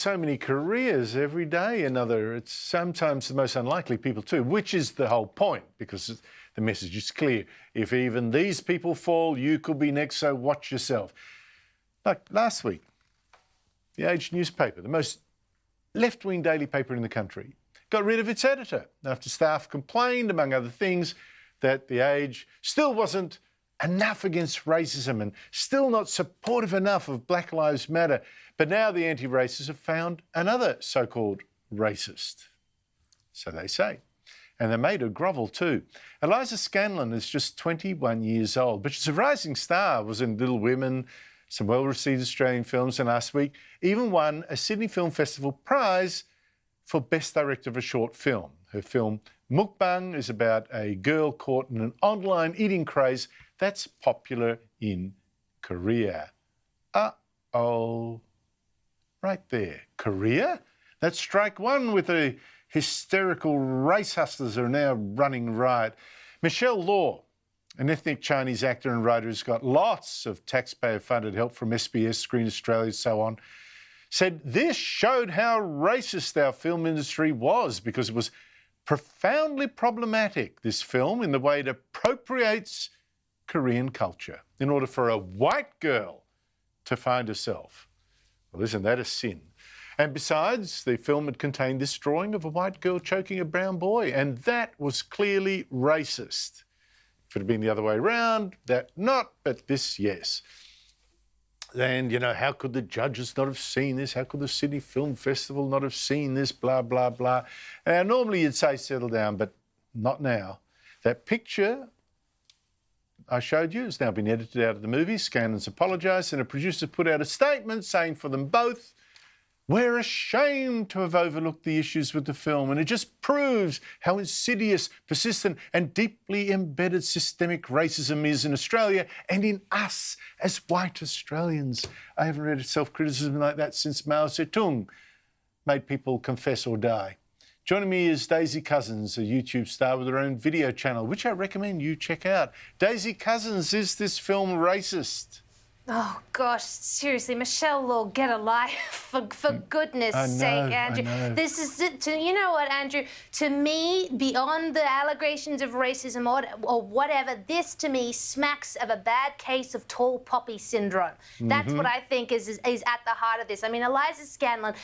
so many careers every day. It's sometimes the most unlikely people too, which is the whole point, because the message is clear. If even these people fall, you could be next, so watch yourself. Like last week, the Age newspaper, the most left-wing daily paper in the country, got rid of its editor after staff complained, among other things, that the Age still wasn't enough against racism and still not supportive enough of Black Lives Matter. But now the anti-racists have found another so-called racist. So they say. And they made her grovel too. Eliza Scanlon is just 21 years old, but she's a rising star, was in Little Women, some well-received Australian films, and last week even won a Sydney Film Festival prize for Best Director of a Short Film. Her film Mukbang is about a girl caught in an online eating craze that's popular in Korea. Uh-oh. Right there. Korea? That's strike one with the hysterical race hustlers who are now running riot. Michelle Law, an ethnic Chinese actor and writer who's got lots of taxpayer-funded help from SBS, Screen Australia, and so on, said this showed how racist our film industry was because it was profoundly problematic, this film, in the way it appropriates Korean culture in order for a white girl to find herself. Well, isn't that a sin? And besides, the film had contained this drawing of a white girl choking a brown boy, and that was clearly racist. If it had been the other way around, that not, but this, yes. And, you know, how could the judges not have seen this? How could the Sydney Film Festival not have seen this? Blah, blah, blah. Normally you'd say settle down, but not now. That picture I showed you has now been edited out of the movie. Scanlon's apologised, and a producer put out a statement saying for them both, we're ashamed to have overlooked the issues with the film, and it just proves how insidious, persistent and deeply embedded systemic racism is in Australia and in us as white Australians. I haven't read a self-criticism like that since Mao Zedong made people confess or die. Joining me is Daisy Cousens, a YouTube star with her own video channel, which I recommend you check out. Daisy Cousens, is this film racist? Oh, gosh, seriously, Michelle Law, get a life, for goodness sake, Andrew. This is it. You know what, Andrew? To me, beyond the allegations of racism or whatever, this to me smacks of a bad case of tall poppy syndrome. That's what I think is at the heart of this. I mean, Eliza Scanlon,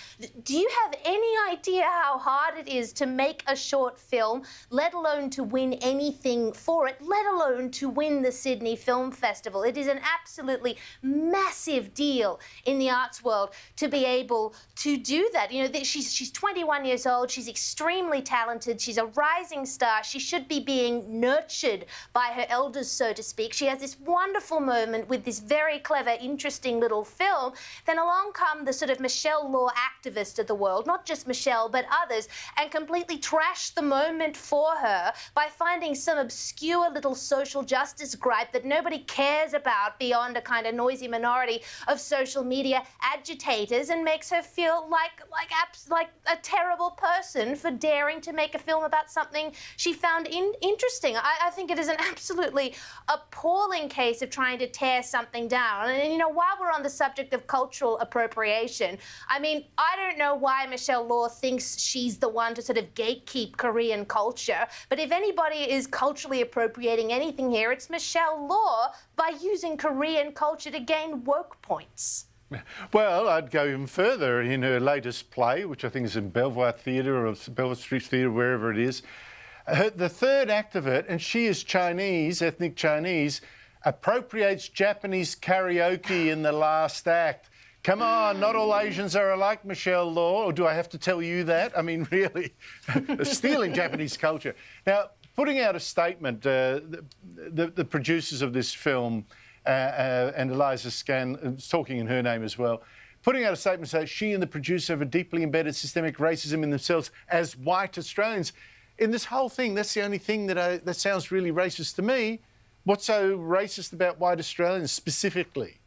do you have any idea how hard it is to make a short film, let alone to win anything for it, let alone to win the Sydney Film Festival? It is an absolutely massive deal in the arts world to be able to do that. You know, she's 21 years old. She's extremely talented. She's a rising star. She should be being nurtured by her elders, so to speak. She has this wonderful moment with this very clever, interesting little film. Then along come the sort of Michelle Law activist of the world, not just Michelle, but others, and completely trash the moment for her by finding some obscure little social justice gripe that nobody cares about beyond a kind of noisy minority of social media agitators, and makes her feel like a terrible person for daring to make a film about something she found interesting. I think it is an absolutely appalling case of trying to tear something down. And, you know, while we're on the subject of cultural appropriation, I mean, I don't know why Michelle Law thinks she's the one to sort of gatekeep Korean culture, but if anybody is culturally appropriating anything here, it's Michelle Law by using Korean culture to gain woke points. Well, I'd go even further. In her latest play, which I think is in Belvoir Theatre or Belvoir Street Theatre, wherever it is, the third act of it, and she is Chinese, ethnic Chinese, appropriates Japanese karaoke in the last act. Come on, not all Asians are alike, Michelle Law, or do I have to tell you that? I mean, really, stealing Japanese culture. Now, putting out a statement, the producers of this film, and Eliza Scanlon, talking in her name as well, putting out a statement saying she and the producer have a deeply embedded systemic racism in themselves as white Australians. In this whole thing, that's the only thing that sounds really racist to me. What's so racist about white Australians specifically?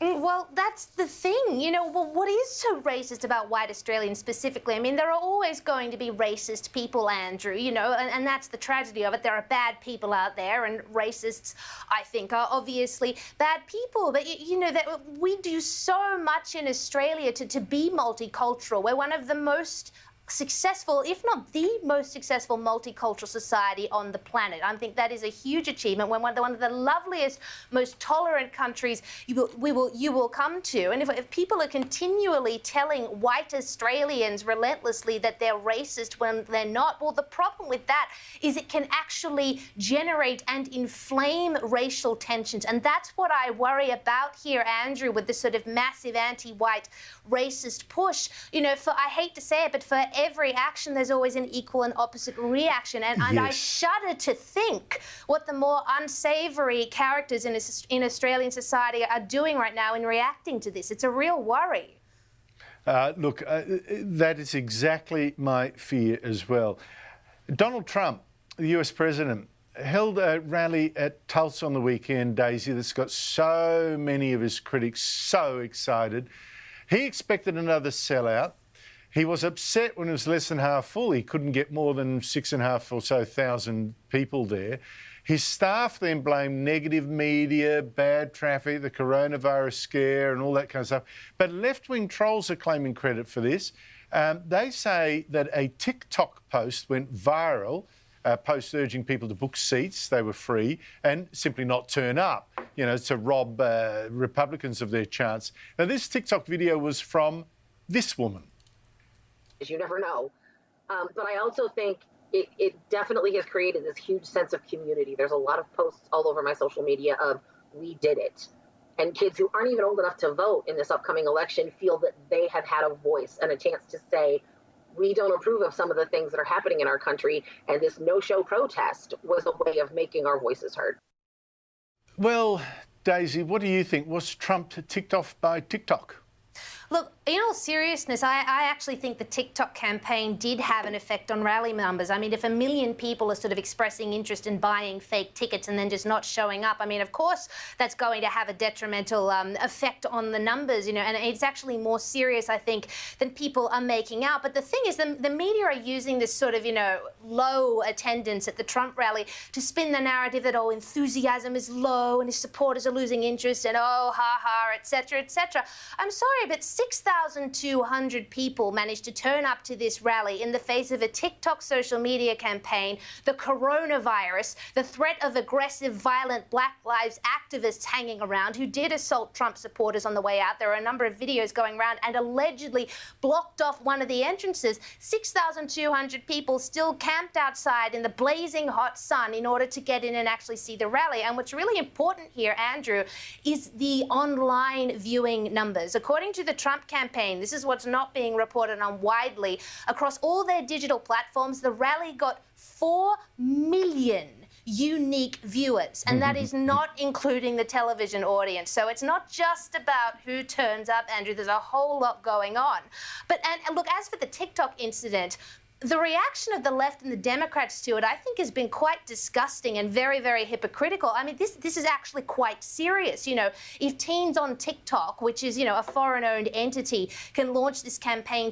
Well, that's the thing. You know, well, what is so racist about white Australians specifically? I mean, there are always going to be racist people, Andrew, you know, and that's the tragedy of it. There are bad people out there, and racists, I think, are obviously bad people. But, you know, that we do so much in Australia to be multicultural. We're one of the most successful, if not the most successful multicultural society on the planet. I think that is a huge achievement. We're one of the loveliest, most tolerant countries you will come to. And if people are continually telling white Australians relentlessly that they're racist when they're not, well, the problem with that is it can actually generate and inflame racial tensions. And that's what I worry about here, Andrew, with this sort of massive anti-white racist push. You know, I hate to say it, but for every action, there's always an equal and opposite reaction. And I shudder to think what the more unsavoury characters in Australian society are doing right now in reacting to this. It's a real worry. Look, that is exactly my fear as well. Donald Trump, the US president, held a rally at Tulsa on the weekend, Daisy, that's got so many of his critics so excited. He expected another sellout. He was upset when it was less than half full. He couldn't get more than 6,500 or so thousand people there. His staff then blamed negative media, bad traffic, the coronavirus scare and all that kind of stuff. But left-wing trolls are claiming credit for this. They say that a TikTok post went viral, post urging people to book seats, they were free, and simply not turn up, you know, to rob Republicans of their chance. Now, this TikTok video was from this woman. You never know. But I also think it definitely has created this huge sense of community. There's a lot of posts all over my social media of "we did it." And kids who aren't even old enough to vote in this upcoming election feel that they have had a voice and a chance to say, we don't approve of some of the things that are happening in our country, and this no-show protest was a way of making our voices heard. Well, Daisy, what do you think? Was Trump ticked off by TikTok? Look, in all seriousness, I actually think the TikTok campaign did have an effect on rally numbers. I mean, if 1 million people are sort of expressing interest in buying fake tickets and then just not showing up, I mean, of course, that's going to have a detrimental effect on the numbers, you know, and it's actually more serious, I think, than people are making out. But the thing is, the media are using this sort of, you know, low attendance at the Trump rally to spin the narrative that, oh, enthusiasm is low and his supporters are losing interest and, oh, ha-ha, etc., etc. I'm sorry, but 6,200 people managed to turn up to this rally in the face of a TikTok social media campaign, the coronavirus, the threat of aggressive, violent Black Lives activists hanging around who did assault Trump supporters on the way out. There are a number of videos going around and allegedly blocked off one of the entrances. 6,200 people still camped outside in the blazing hot sun in order to get in and actually see the rally. And what's really important here, Andrew, is the online viewing numbers. According to the Trump campaign, this is what's not being reported on widely, across all their digital platforms, the rally got 4 million unique viewers, and that is not including the television audience. So it's not just about who turns up, Andrew. There's a whole lot going on. But and look, as for the TikTok incident, the reaction of the left and the Democrats to it, I think, has been quite disgusting and very, very hypocritical. I mean, this is actually quite serious. You know, if teens on TikTok, which is, you know, a foreign-owned entity, can launch this campaign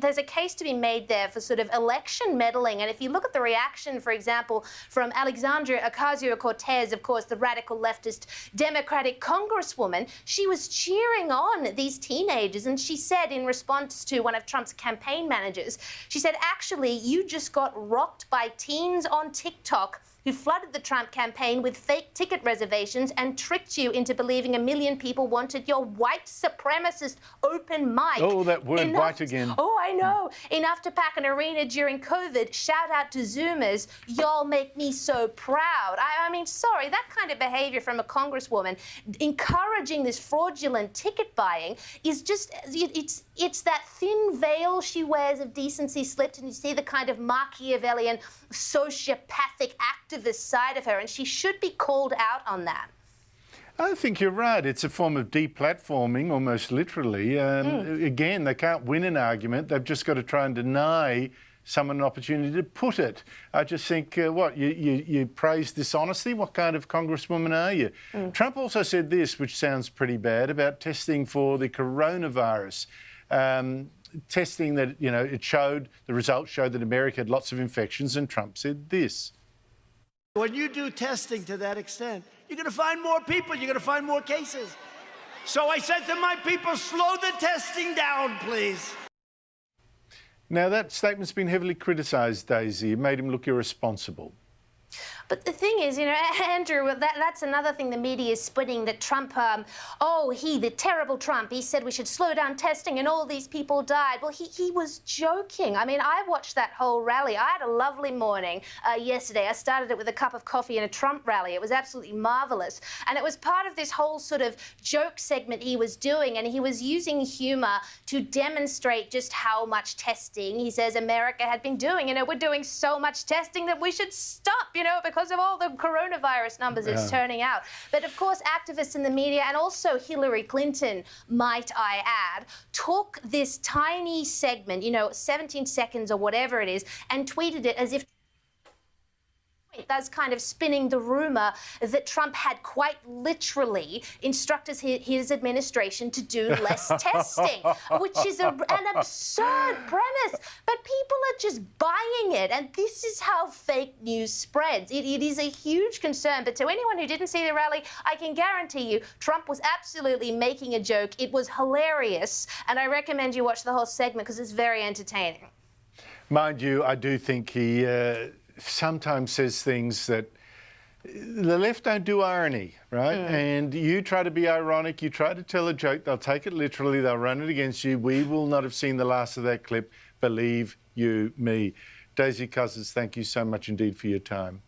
there's a case to be made there for sort of election meddling. And if you look at the reaction, for example, from Alexandria Ocasio-Cortez, of course, the radical leftist Democratic congresswoman, she was cheering on these teenagers. And she said, in response to one of Trump's campaign managers, she said, actually, you just got rocked by teens on TikTok who flooded the Trump campaign with fake ticket reservations and tricked you into believing 1 million people wanted your white supremacist open mic. Oh, that word white again. Oh, I know. Enough to pack an arena during COVID. Shout out to Zoomers. Y'all make me so proud. I mean, sorry, that kind of behavior from a congresswoman encouraging this fraudulent ticket buying is just, it's that thin veil she wears of decency slipped, and you see the kind of Machiavellian, sociopathic activist side of her, and she should be called out on that. I think you're right. It's a form of deplatforming, almost literally. Again, they can't win an argument. They've just got to try and deny someone an opportunity to put it. I just think, what, you praise dishonesty? What kind of congresswoman are you? Trump also said this, which sounds pretty bad, about testing for the coronavirus. Testing that, you know, the results showed that America had lots of infections, and Trump said this. When you do testing to that extent, you're going to find more people, you're going to find more cases. So I said to my people, slow the testing down, please. Now, that statement's been heavily criticised, Daisy. It made him look irresponsible. But the thing is, you know, Andrew, that's another thing the media is spinning, that Trump, the terrible Trump, he said we should slow down testing and all these people died. Well, he was joking. I mean, I watched that whole rally. I had a lovely morning yesterday. I started it with a cup of coffee and a Trump rally. It was absolutely marvellous. And it was part of this whole sort of joke segment he was doing, and he was using humour to demonstrate just how much testing he says America had been doing. You know, we're doing so much testing that we should stop, you know, because of all the coronavirus numbers it's turning out. But of course, activists in the media, and also Hillary Clinton, might I add, took this tiny segment, you know, 17 seconds or whatever it is, and tweeted it as if thus kind of spinning the rumour that Trump had quite literally instructed his administration to do less testing, which is an absurd premise. But people are just buying it, and this is how fake news spreads. It is a huge concern, but to anyone who didn't see the rally, I can guarantee you Trump was absolutely making a joke. It was hilarious, and I recommend you watch the whole segment because it's very entertaining. Mind you, I do think he sometimes says things that the left don't do irony, right? And you try to be ironic, you try to tell a joke, they'll take it literally, they'll run it against you. We will not have seen the last of that clip, believe you me. Daisy Cousens, thank you so much indeed for your time.